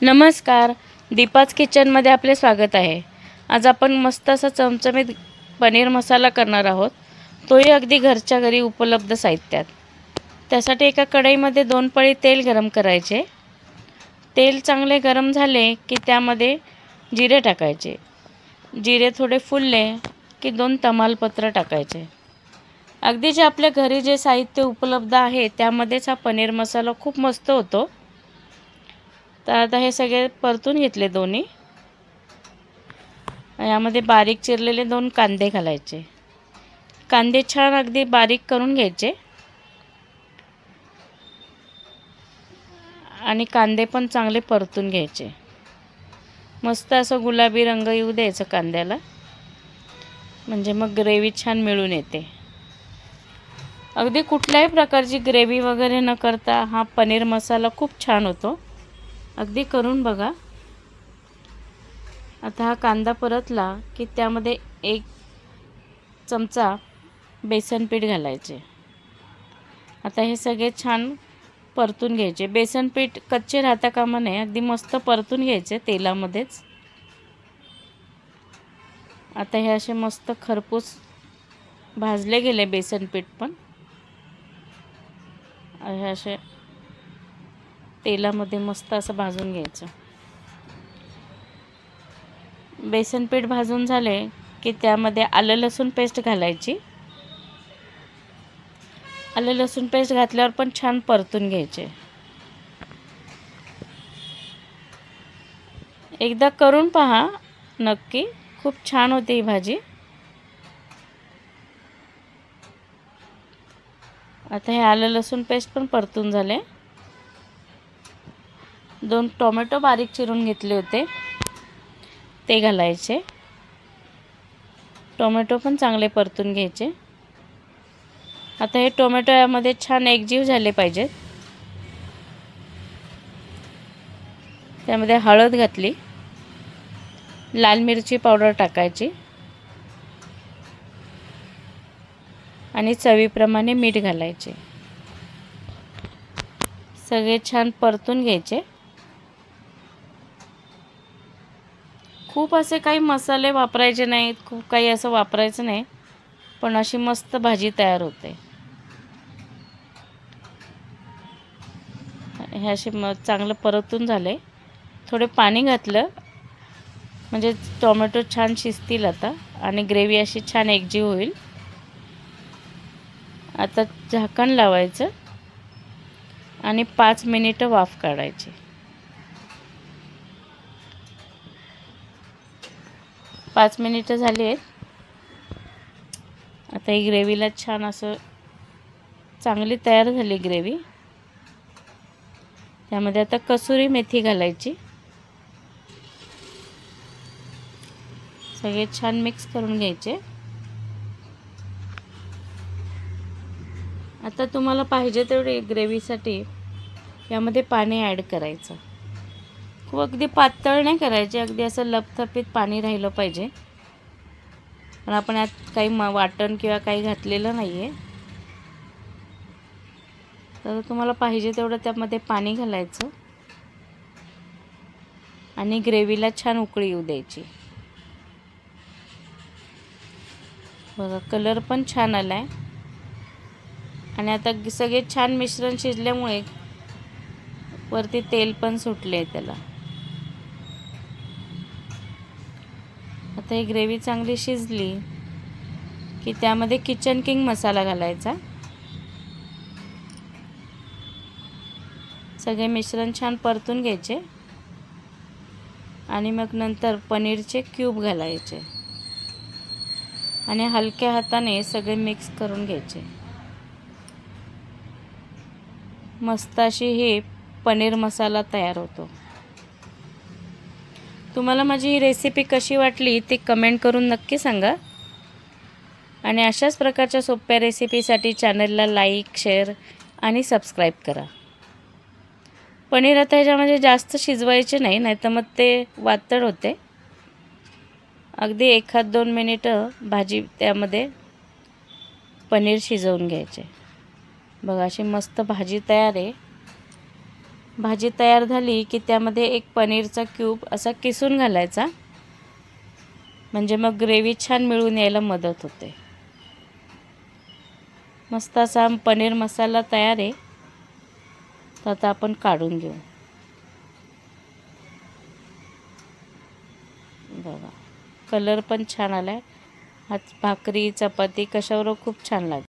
नमस्कार. दीपाच किचनमध्ये आपले स्वागत आहे. आज आपण मस्त असा चमचमीत पनीर मसाला करणार आहोत. तोही अगदी घरच्या घरी उपलब्ध साहित्यात. त्यासाठी एका कढईमध्ये 2 पळी तेल गरम करायचे. तेल चांगले गरम झाले की त्यामध्ये जिरे टाकायचे. जिरे थोडे फुलले की 2 तमालपत्र टाकायचे. अगदी जे आपल्या घरी जे साहित्य उपलब्ध आहे त्यामध्येच हा पनीर मसाला खूप मस्त होतो. तर आता हे सगळे परतून घेतले दोन्ही. यामध्ये बारीक चिरलेले 2 कांदे घालायचे. कांदे छान अगदी बारीक करून घ्यायचे आणि कांदे पण चांगले परतून घ्यायचे. मस्त असं गुलाबी रंग येऊ द्यायचा कांद्याला, म्हणजे मग ग्रेव्ही छान मिळून येते. अगदी कुठल्याही प्रकारची ग्रेव्ही वगैरे न करता हा पनीर मसाला खूप छान होतो. अगदी करून बघा. आता हा कांदा परतला की त्यामध्ये 1 चमचा बेसन पीठ घालायचे. आता हे सगळे छान परतून घ्यायचे. बेसन पीठ कच्चे राहता कामा नये, अगदी मस्त परतून घ्यायचे तेलामध्येच. आता हे असे मस्त खरपूस भाजले गेले बेसन पीठ पण. हे असे तेलामध्ये मस्त असं भाजून घ्यायचं. बेसन पीठ भाजून झाले की त्यामध्ये आलं लसूण पेस्ट घालायची. आलं लसूण पेस्ट घातल्यावर पण छान परतून घ्यायचे. एकदा करून पहा नक्की, खूप छान होते ही भाजी. आता हे आलं लसूण पेस्ट पण परतून झाले. 2 टोमॅटो बारीक चिरून घेतले होते ते घालायचे. टोमॅटो पण चांगले परतून घ्यायचे. आता हे टोमॅटो यामध्ये छान एकजीव झाले पाहिजेत. त्यामध्ये हळद घातली, लाल मिरची पावडर टाकायची आणि चवीप्रमाणे मीठ घालायचे. सगळे छान परतून घ्यायचे. खूप असे काही मसाले वापरायचे नाहीत, खूप काही असं वापरायचं नाही, पण अशी मस्त भाजी तयार होते. हे असे चांगलं परतून झाले. थोडे पाणी घातलं म्हणजे टोमॅटो छान शिजतील आता आणि ग्रेव्ही अशी छान एकजीव होईल. आता झाकण लावायचं आणि 5 मिनिटं वाफ काढायची. 5 मिनिटं झाली आहेत. आता ही ग्रेव्हीला छान असं चांगली तयार झाली ग्रेव्ही. त्यामध्ये आता कसुरी मेथी घालायची. सगळे छान मिक्स करून घ्यायचे. आता तुम्हाला पाहिजे तेवढे ग्रेव्हीसाठी यामध्ये पाणी ॲड करायचं. खूप अगदी पातळ नाही करायचे, अगदी असं लपथपीत पाणी राहिलं पाहिजे. पण आपण यात काही वाटण किंवा काही घातलेलं नाही आहे. तर तुम्हाला पाहिजे तेवढं त्यामध्ये पाणी घालायचं आणि ग्रेव्हीला छान उकळी येऊ द्यायची. बघा कलर पण छान आला आहे आणि आता सगळे छान मिश्रण शिजल्यामुळे वरती तेल पण सुटले आहे त्याला. आता ही ग्रेव्ही चांगली शिजली की त्यामध्ये किचन किंग मसाला घालायचा. सगळे मिश्रण छान परतून घ्यायचे आणि मग नंतर पनीरचे क्यूब घालायचे आणि हलक्या हाताने सगळे मिक्स करून घ्यायचे. मस्त अशी ही पनीर मसाला तयार होतो. तुम्हाला माझी ही रेसिपी कशी वाटली ते कमेंट करून नक्की सांगा आणि अशाच प्रकारच्या सोप्या रेसिपीसाठी चॅनलला लाईक, शेअर आणि सबस्क्राईब करा. पनीर आता ह्याच्यामध्ये जास्त शिजवायचे नाही, नाहीतर मग ते वातड होते. अगदी 1-2 मिनिटं भाजी त्यामध्ये पनीर शिजवून घ्यायचे. बघा अशी मस्त भाजी तयार आहे. भाजी तयार झाली की त्यामध्ये एक पनीरचा क्यूब असा किसून घालायचा, म्हणजे मग ग्रेव्ही छान मिळून यायला मदत होते. मस्त असा पनीर मसाला तयार आहे. तर आता आपण काढून घेऊ. बघा, कलर पण छान आला आहे. आज भाकरी चपाती कशावर खूप छान लागते.